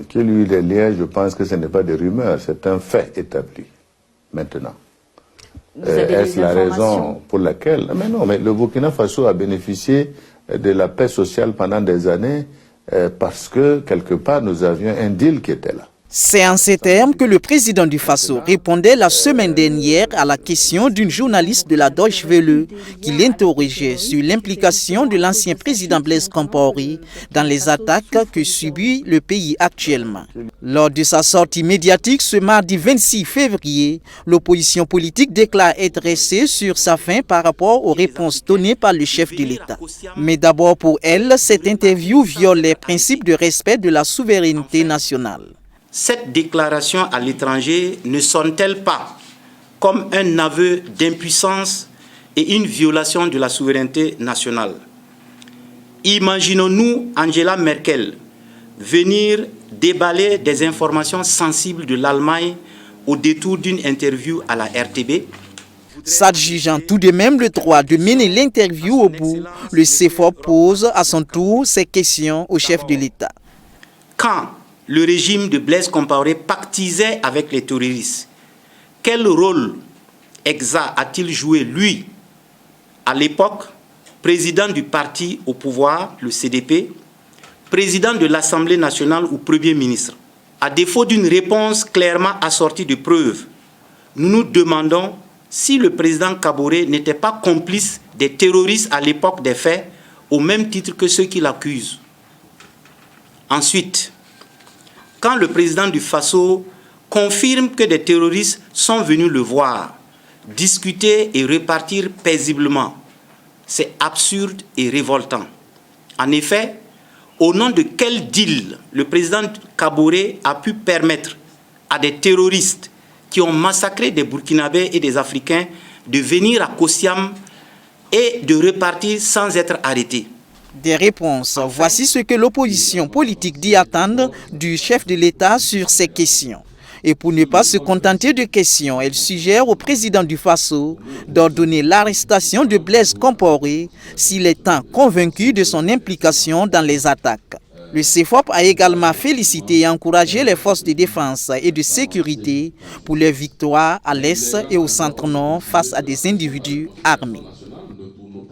Qu'il y ait des liens, je pense que ce n'est pas des rumeurs, c'est un fait établi maintenant. Est-ce la raison pour laquelle... Mais non, mais le Burkina Faso a bénéficié de la paix sociale pendant des années parce que, quelque part, nous avions un deal qui était là. C'est en ces termes que le président du Faso répondait la semaine dernière à la question d'une journaliste de la Deutsche Welle qui l'interrogeait sur l'implication de l'ancien président Blaise Compaoré dans les attaques que subit le pays actuellement. Lors de sa sortie médiatique ce mardi 26 février, l'opposition politique déclare être restée sur sa faim par rapport aux réponses données par le chef de l'État. Mais d'abord pour elle, cette interview viole les principes de respect de la souveraineté nationale. Cette déclaration à l'étranger ne sonne-t-elle pas comme un aveu d'impuissance et une violation de la souveraineté nationale? Imaginons-nous Angela Merkel venir déballer des informations sensibles de l'Allemagne au détour d'une interview à la RTB? S'adjugeant tout de même le droit de mener l'interview au bout, le CFOP pose à son tour ces questions au chef de l'État. Quand le régime de Blaise Compaoré pactisait avec les terroristes, quel rôle exact a-t-il joué, lui, à l'époque, président du parti au pouvoir, le CDP, président de l'Assemblée nationale ou Premier ministre? À défaut d'une réponse clairement assortie de preuves, nous nous demandons si le président Kaboré n'était pas complice des terroristes à l'époque des faits, au même titre que ceux qui l'accusent. Ensuite, quand le président du Faso confirme que des terroristes sont venus le voir, discuter et repartir paisiblement, c'est absurde et révoltant. En effet, au nom de quel deal le président Kaboré a pu permettre à des terroristes qui ont massacré des Burkinabés et des Africains de venir à Kosiam et de repartir sans être arrêtés? Des réponses. Voici ce que l'opposition politique dit attendre du chef de l'État sur ces questions. Et pour ne pas se contenter de questions, elle suggère au président du Faso d'ordonner l'arrestation de Blaise Compaoré s'il est convaincu de son implication dans les attaques. Le CFOP a également félicité et encouragé les forces de défense et de sécurité pour leur victoire à l'Est et au Centre-Nord face à des individus armés.